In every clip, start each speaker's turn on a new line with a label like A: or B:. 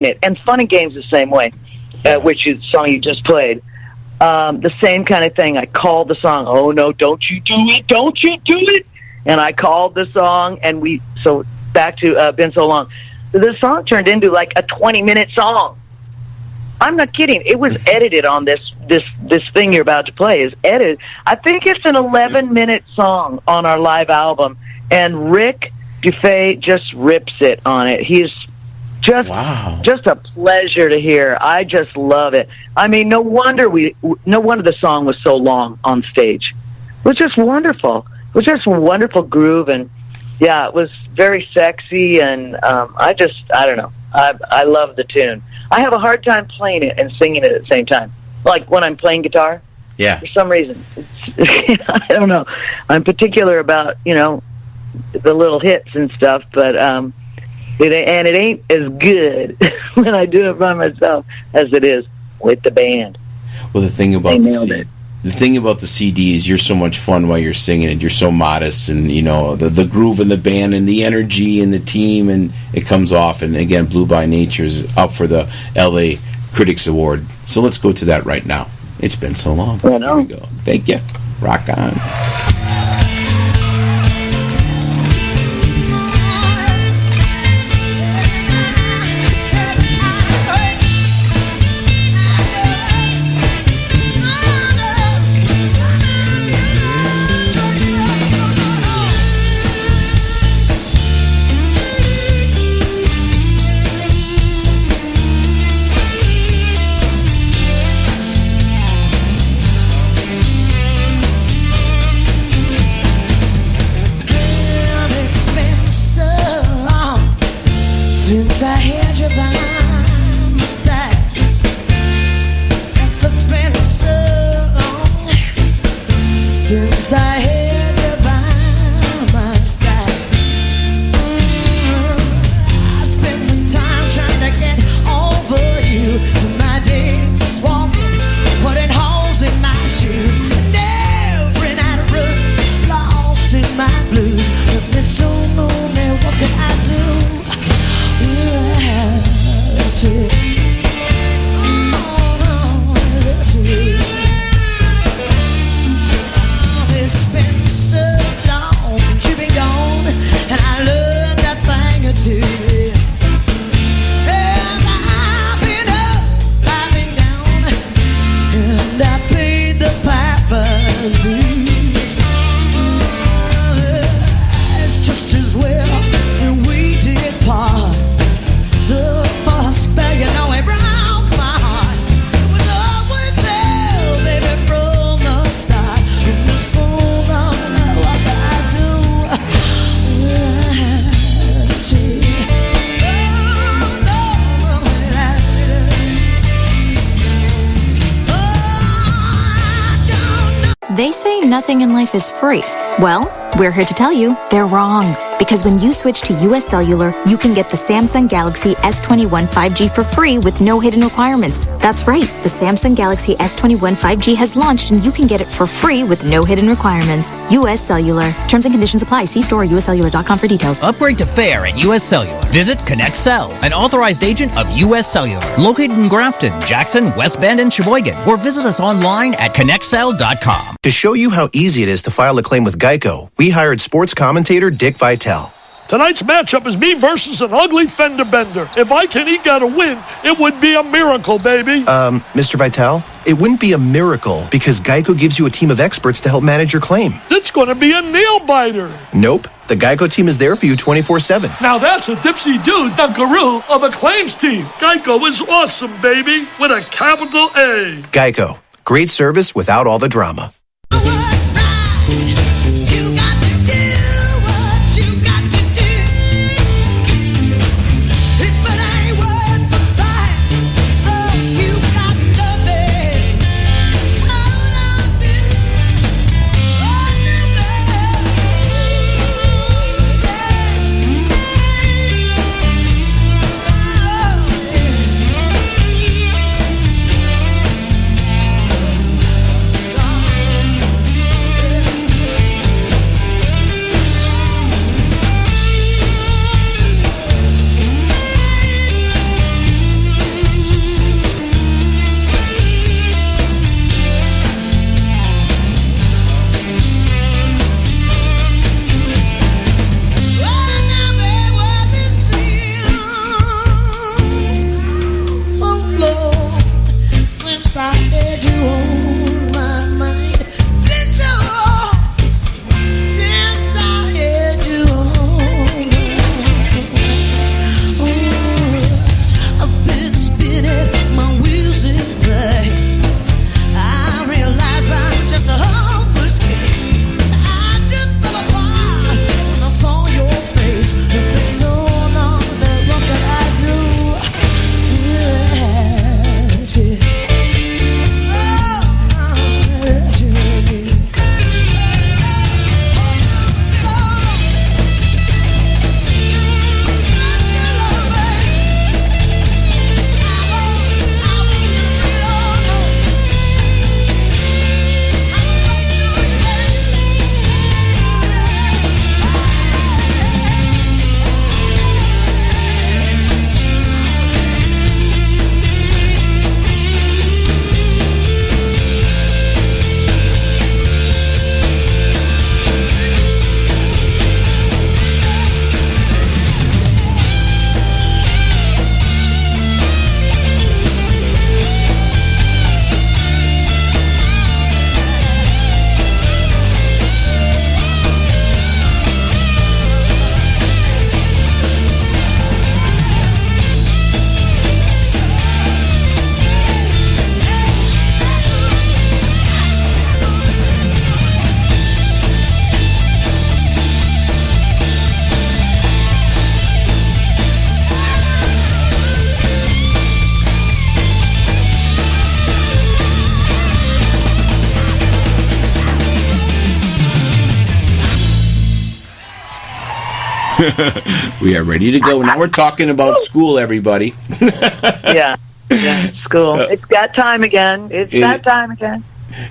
A: it. And Fun and Games the same way, which is the song you just played. The same kind of thing. I called the song, "Oh no, don't you do it, don't you do it." And I called the song, and so back to Been So Long. The song turned into like a 20-minute song. I'm not kidding. It was edited on this thing you're about to play is edited. I think it's an 11-minute song on our live album, and Rick Dufay just rips it on it. He's just a pleasure to hear. I just love it. I mean, no wonder the song was so long on stage. It was just wonderful. It was just a wonderful groove, and yeah, it was very sexy, and I don't know. I love the tune. I have a hard time playing it and singing it at the same time. Like when I'm playing guitar.
B: Yeah.
A: For some reason. I don't know. I'm particular about, the little hits and stuff, but it ain't as good when I do it by myself as it is with the band.
B: Well, the thing about the CD is you're so much fun while you're singing it. You're so modest, and the groove in the band and the energy and the team, and it comes off. And again, Blue by Nature is up for the LA Critics Award. So let's go to that right now. It's been so long.
A: Right on.
B: Here we go. Thank you. Rock on.
C: Since I had you by my side, yes, it's been so long. Since I had you by my side, I spent the time trying to get over you. My day just walking, putting holes in my shoes, and every night I run lost in my blues. But there's so lonely, what can I do? That's it. Oh, that's it. Oh, it's been so long since you've been gone, and I learned a thing or two. And I've been up, I've been down, and I paid the piper's due. It's just as well that we did part. The first spell, it broke my heart. It was always there, baby, from the start. From the soul, what I do.
D: They say nothing in life is free. Well, we're here to tell you they're wrong. Because when you switch to US Cellular, you can get the Samsung Galaxy S21 5G for free with no hidden requirements. That's right, the Samsung Galaxy S21 5G has launched and you can get it for free with no hidden requirements. US Cellular. Terms and conditions apply. See store or uscellular.com for details.
E: Upgrade to fair at US Cellular. Visit ConnectCell, an authorized agent of US Cellular. Located in Grafton, Jackson, West Bend, and Sheboygan. Or visit us online at ConnectCell.com.
F: To show you how easy it is to file a claim with Geico, we hired sports commentator Dick Vitale.
G: Tonight's matchup is me versus an ugly fender bender. If I can eke out a win, it would be a miracle, baby.
F: Mr. Vitale, it wouldn't be a miracle because Geico gives you a team of experts to help manage your claim.
G: It's going to be a nail-biter.
F: Nope. The Geico team is there for you 24/7.
G: Now that's a dipsy-do dunkaroo of a claims team. Geico is awesome, baby, with a capital A.
F: Geico. Great service without all the drama.
B: We are ready to go. Now we're talking about school, everybody.
A: Yeah, school. It's that time again. That time again.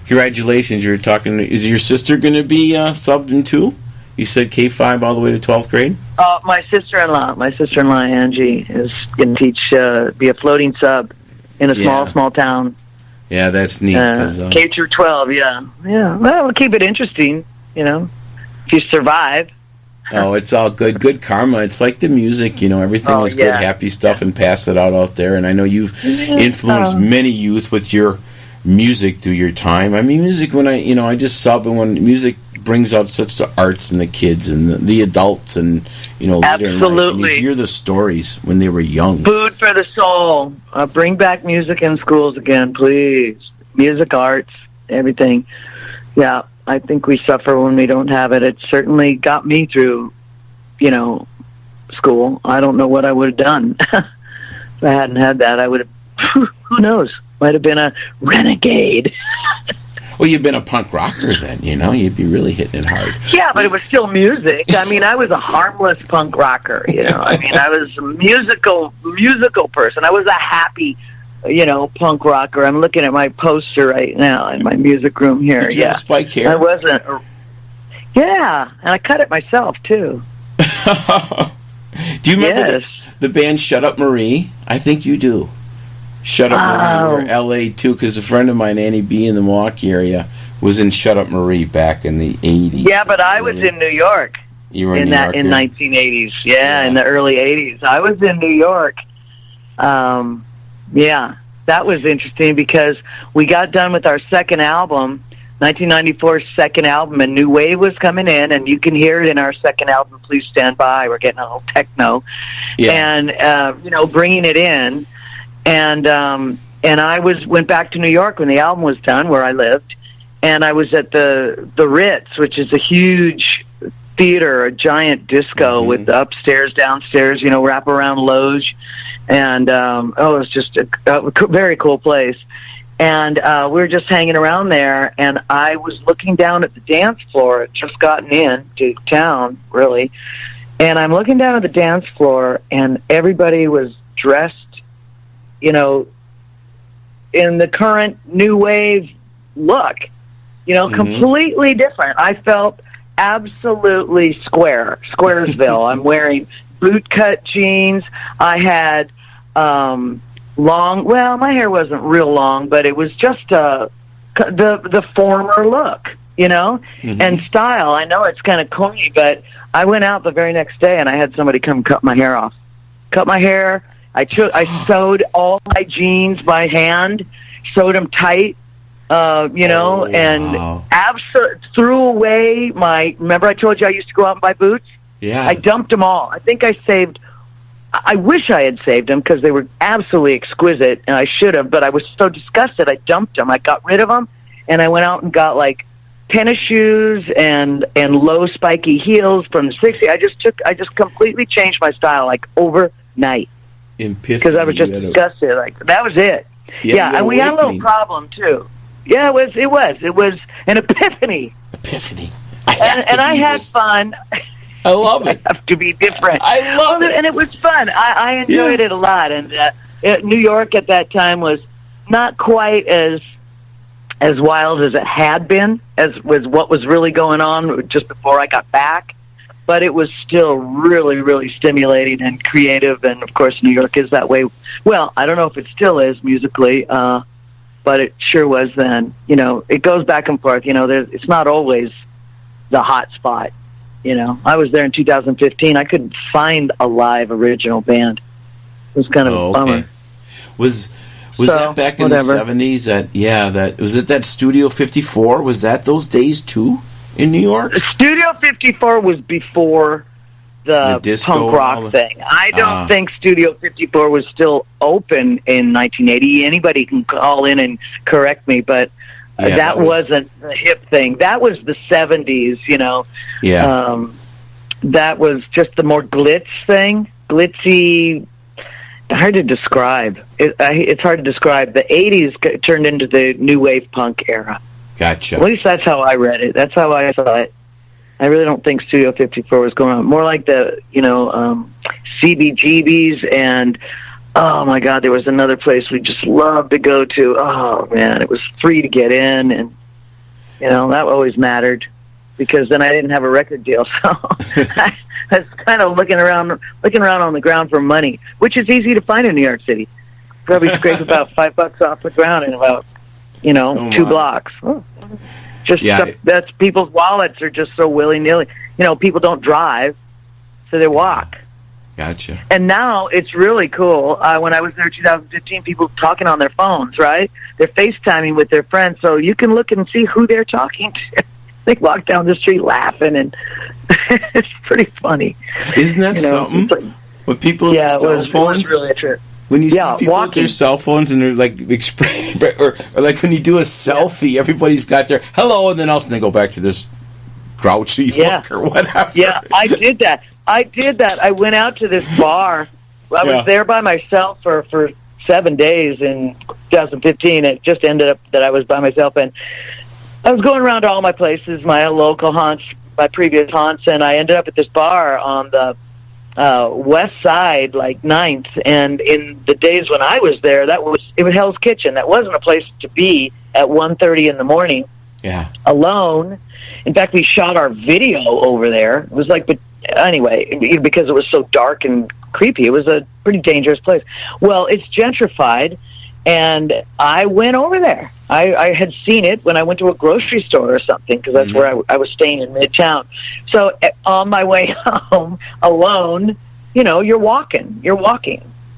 B: Congratulations. You're talking. Is your sister going to be subbed in too? You said K-5 all the way to 12th grade?
A: My sister-in-law, Angie, is going to teach, be a floating sub in a small town.
B: Yeah, that's neat.
A: K through 12, yeah. Well, we'll keep it interesting, if you survive.
B: Oh, it's all good. Good karma. It's like the music, everything is good, happy stuff, and pass it out there. And I know you've influenced many youth with your music through your time. I mean, music, when I just sub, and when music brings out such the arts in the kids and the adults, and later
A: Absolutely.
B: in life, and you hear the stories when they were young.
A: Food for the soul. Bring back music in schools again, please. Music, arts, everything. Yeah, I think we suffer when we don't have it. It certainly got me through, school. I don't know what I would have done if I hadn't had that. I would have, who knows, might have been a renegade.
B: Well, you've been a punk rocker then, you'd be really hitting it hard.
A: Yeah, but it was still music. I mean, I was a harmless punk rocker, I mean, I was a musical person. I was a happy, punk rocker. I'm looking at my poster right now in my music room here.
B: Did you have spike hair?
A: I wasn't. Yeah, and I cut it myself, too.
B: Do you remember the band Shut Up Marie? I think you do. Shut Up Marie, or L.A. too, because a friend of mine, Annie B. in the Milwaukee area, was in Shut Up Marie back in the 80s.
A: Yeah, but I was in New York.
B: You were in New York?
A: In 1980s. Yeah, in the early 80s. I was in New York. Yeah, that was interesting because we got done with our second album, 1994's second album, and New Wave was coming in, and you can hear it in our second album, Please Stand By. We're getting a little techno. Yeah. And, bringing it in. And I went back to New York when the album was done, where I lived, and I was at the Ritz, which is a huge theater, a giant disco with upstairs, downstairs, wraparound loge, and it was just a very cool place. And we were just hanging around there, and I was looking down at the dance floor. I'd just gotten into town, really, and I'm looking down at the dance floor, and everybody was dressed, in the current new wave look, completely different. I felt absolutely Squaresville. I'm wearing bootcut jeans. I had my hair wasn't real long, but it was just the former look, and style. I know it's kind of corny, but I went out the very next day and I had somebody come cut my hair off. Cut my hair. I sewed all my jeans by hand, sewed them tight, and threw away remember I told you I used to go out and buy boots? Yeah. I dumped them all. I think I wish I had saved them because they were absolutely exquisite, and I should have, but I was so disgusted I dumped them. I got rid of them, and I went out and got tennis shoes and low spiky heels from the 60s. I just completely changed my style overnight. Because I was just disgusted. That was it. Yeah, and we had a little problem too. Yeah, it was an epiphany. I had fun.
B: I love it.
A: I have to be different.
B: I love it,
A: and it was fun. I enjoyed it a lot. And New York at that time was not quite as wild as it had been, as was what was really going on just before I got back. But it was still really, really stimulating and creative. And, of course, New York is that way. Well, I don't know if it still is musically, but it sure was then. It goes back and forth. It's not always the hot spot. I was there in 2015. I couldn't find a live original band. It was kind of a bummer.
B: Was that back in the 70s? Was it that Studio 54? Was that those days, too? In New York?
A: Studio 54 was before the punk rock thing. I don't think Studio 54 was still open in 1980. Anybody can call in and correct me, but that wasn't the hip thing. That was the 70s, Yeah. That was just the more glitz thing. Glitzy, hard to describe. It's hard to describe. The 80s turned into the new wave punk era.
B: Gotcha.
A: At least that's how I read it. That's how I saw it. I really don't think Studio 54 was going on. More like the, CBGBs and, oh my God, there was another place we just loved to go to. Oh man, it was free to get in, and that always mattered because then I didn't have a record deal, so I was kind of looking around on the ground for money, which is easy to find in New York City. Probably scrape about $5 off the ground in about 2 blocks. Just stuff, that's people's wallets are just so willy-nilly. People don't drive, so they walk.
B: Gotcha.
A: And now it's really cool. When I was there in 2015, people talking on their phones, right? They're FaceTiming with their friends, so you can look and see who they're talking to. They walk down the street laughing, and it's pretty funny.
B: Isn't that something?
A: Like,
B: with people with their cell phones?
A: It was really a trip.
B: When you see people with their cell phones and they're like, or like when you do a selfie, everybody's got their hello, and then else, and they go back to this grouchy look or whatever.
A: Yeah, I did that. I went out to this bar. I was there by myself for 7 days in 2015. It just ended up that I was by myself, and I was going around to all my places, my local haunts, my previous haunts, and I ended up at this bar on the west side, like 9th, and in the days when I was there, it was Hell's Kitchen. That wasn't a place to be at 1:30 in the morning.
B: Yeah.
A: Alone. In fact, we shot our video over there. It was like, but anyway, because it was so dark and creepy, it was a pretty dangerous place. Well, it's gentrified, and I went over there. I had seen it when I went to a grocery store or something, because that's where I was staying in Midtown. So on my way home, alone, you're walking.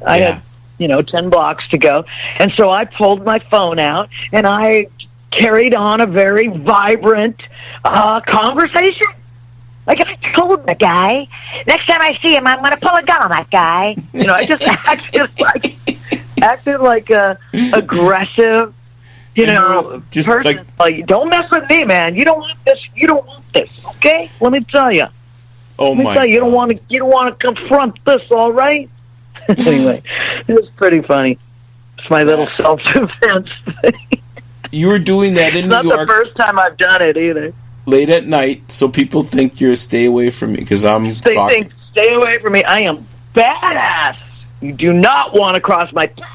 A: I had, 10 blocks to go. And so I pulled my phone out, and I carried on a very vibrant conversation. Like I told the guy, next time I see him, I'm going to pull a gun on that guy. I just acted like a aggressive,
B: just
A: person. Like, don't mess with me, man. You don't want this. You don't want this. Okay? Let me tell you.
B: Oh my! God.
A: You don't want to confront this. All right? Anyway, it was pretty funny. It's my little self-defense thing.
B: You were doing that in New York.
A: It's not the first time I've done it either.
B: Late at night, so people think you're stay away from me because I'm.
A: They think stay away from me. I am badass. You do not want to cross my path.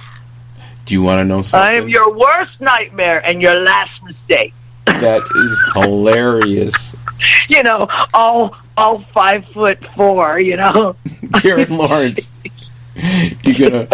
B: Do you want to know something?
A: I am your worst nightmare and your last mistake.
B: That is hilarious.
A: All 5'4".
B: Karen Lawrence, you're gonna.